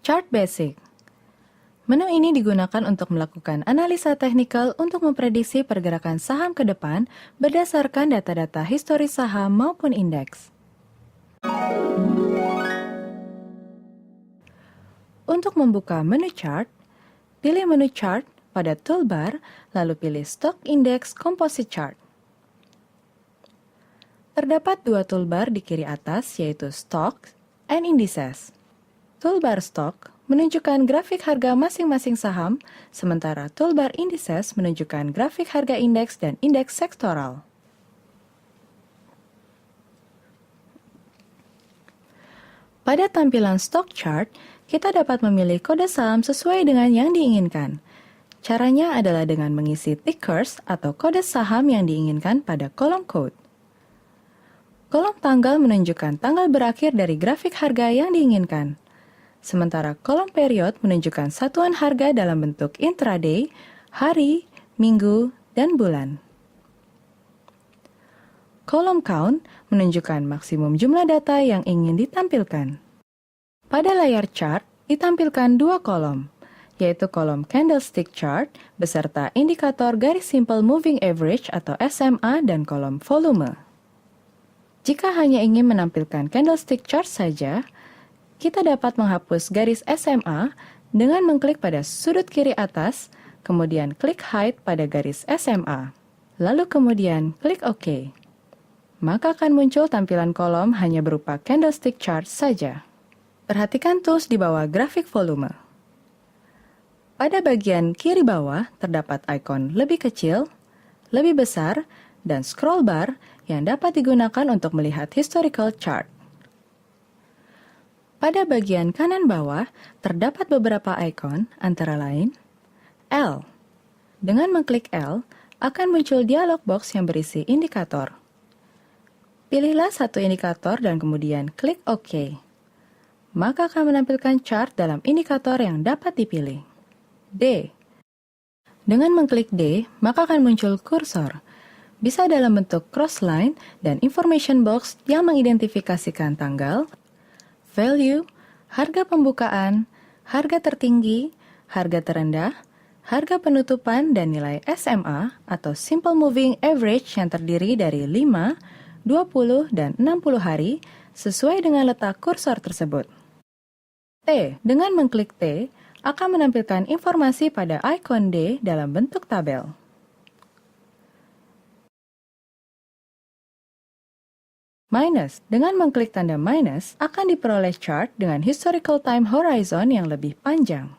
Chart Basic. Menu ini digunakan untuk melakukan analisa teknikal untuk memprediksi pergerakan saham ke depan berdasarkan data-data historis saham maupun indeks. Untuk membuka menu chart, pilih menu chart pada toolbar, lalu pilih Stock Index Composite Chart. Terdapat dua toolbar di kiri atas, yaitu Stock and Indices. Toolbar Stock menunjukkan grafik harga masing-masing saham, sementara toolbar Indices menunjukkan grafik harga indeks dan indeks sektoral. Pada tampilan Stock Chart, kita dapat memilih kode saham sesuai dengan yang diinginkan. Caranya adalah dengan mengisi tickers atau kode saham yang diinginkan pada kolom code. Kolom tanggal menunjukkan tanggal berakhir dari grafik harga yang diinginkan. Sementara kolom period menunjukkan satuan harga dalam bentuk intraday, hari, minggu, dan bulan. Kolom count menunjukkan maksimum jumlah data yang ingin ditampilkan. Pada layar chart ditampilkan dua kolom, yaitu kolom candlestick chart beserta indikator garis simple moving average atau SMA dan kolom volume. Jika hanya ingin menampilkan candlestick chart saja, kita dapat menghapus garis SMA dengan mengklik pada sudut kiri atas, kemudian klik hide pada garis SMA, lalu kemudian klik OK. Maka akan muncul tampilan kolom hanya berupa candlestick chart saja. Perhatikan tools di bawah grafik volume. Pada bagian kiri bawah terdapat ikon lebih kecil, lebih besar, dan scroll bar yang dapat digunakan untuk melihat historical chart. Pada bagian kanan bawah terdapat beberapa ikon, antara lain L. Dengan mengklik L, akan muncul dialog box yang berisi indikator. Pilihlah satu indikator dan kemudian klik OK. Maka akan menampilkan chart dalam indikator yang dapat dipilih. D. Dengan mengklik D, maka akan muncul kursor. Bisa dalam bentuk crossline dan information box yang mengidentifikasikan tanggal, value, harga pembukaan, harga tertinggi, harga terendah, harga penutupan, dan nilai SMA atau Simple Moving Average yang terdiri dari 5, 20, dan 60 hari sesuai dengan letak kursor tersebut. T. Dengan mengklik T, akan menampilkan informasi pada ikon D dalam bentuk tabel. Minus. Dengan mengklik tanda minus, akan diperoleh chart dengan historical time horizon yang lebih panjang.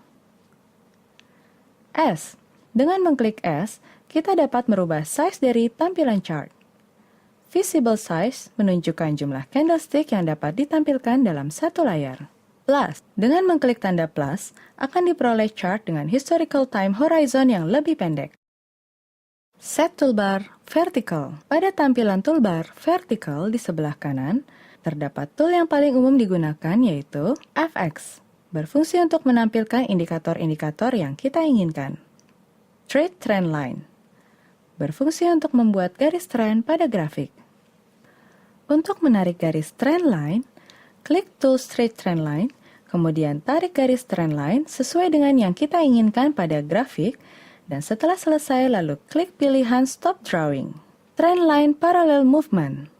S. Dengan mengklik S, kita dapat merubah size dari tampilan chart. Visible size menunjukkan jumlah candlestick yang dapat ditampilkan dalam satu layar. Plus. Dengan mengklik tanda plus, akan diperoleh chart dengan historical time horizon yang lebih pendek. Set toolbar vertical. Pada tampilan toolbar vertical di sebelah kanan, terdapat tool yang paling umum digunakan yaitu FX, berfungsi untuk menampilkan indikator-indikator yang kita inginkan. Trade Trend Line, berfungsi untuk membuat garis tren pada grafik. Untuk menarik garis trend line, klik tool Trade Trend Line, kemudian tarik garis trend line sesuai dengan yang kita inginkan pada grafik, dan setelah selesai lalu klik pilihan Stop Drawing. Trend Line Parallel Movement,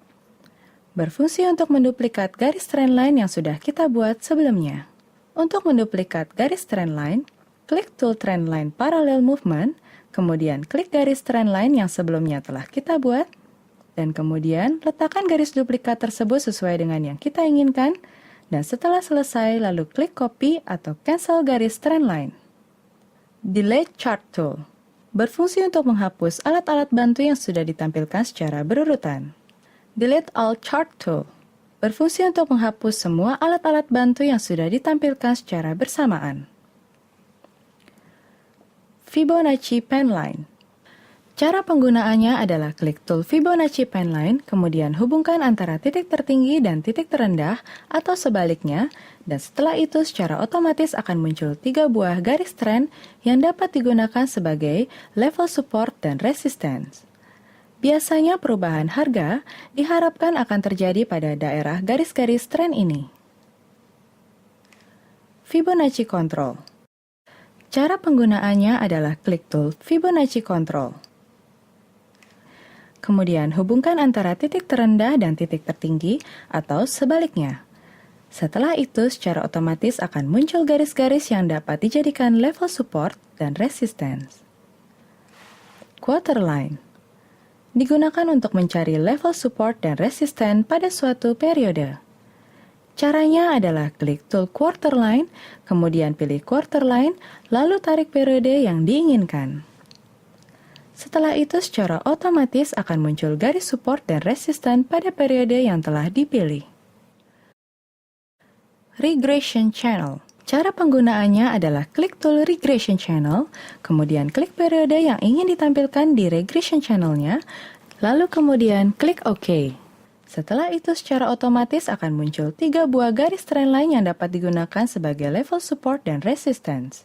berfungsi untuk menduplikat garis trend line yang sudah kita buat sebelumnya. Untuk menduplikat garis trend line, klik tool Trend Line Parallel Movement, kemudian klik garis trend line yang sebelumnya telah kita buat, dan kemudian letakkan garis duplikat tersebut sesuai dengan yang kita inginkan, dan setelah selesai lalu klik copy atau cancel garis trend line. Delete Chart Tool, berfungsi untuk menghapus alat-alat bantu yang sudah ditampilkan secara berurutan. Delete All Chart Tool, berfungsi untuk menghapus semua alat-alat bantu yang sudah ditampilkan secara bersamaan. Fibonacci Pen Line. Cara penggunaannya adalah klik tool Fibonacci Pen Line, kemudian hubungkan antara titik tertinggi dan titik terendah atau sebaliknya, dan setelah itu secara otomatis akan muncul 3 buah garis tren yang dapat digunakan sebagai level support dan resistance. Biasanya perubahan harga diharapkan akan terjadi pada daerah garis-garis tren ini. Fibonacci Control. Cara penggunaannya adalah klik tool Fibonacci Control. Kemudian hubungkan antara titik terendah dan titik tertinggi atau sebaliknya. Setelah itu secara otomatis akan muncul garis-garis yang dapat dijadikan level support dan resistance. Quarter line digunakan untuk mencari level support dan resistance pada suatu periode. Caranya adalah klik tool quarter line, kemudian pilih quarter line, lalu tarik periode yang diinginkan. Setelah itu secara otomatis akan muncul garis support dan resisten pada periode yang telah dipilih. Regression Channel. Cara penggunaannya adalah klik tool Regression Channel, kemudian klik periode yang ingin ditampilkan di Regression Channel-nya, lalu kemudian klik OK. Setelah itu secara otomatis akan muncul 3 buah garis trendline yang dapat digunakan sebagai level support dan resistance.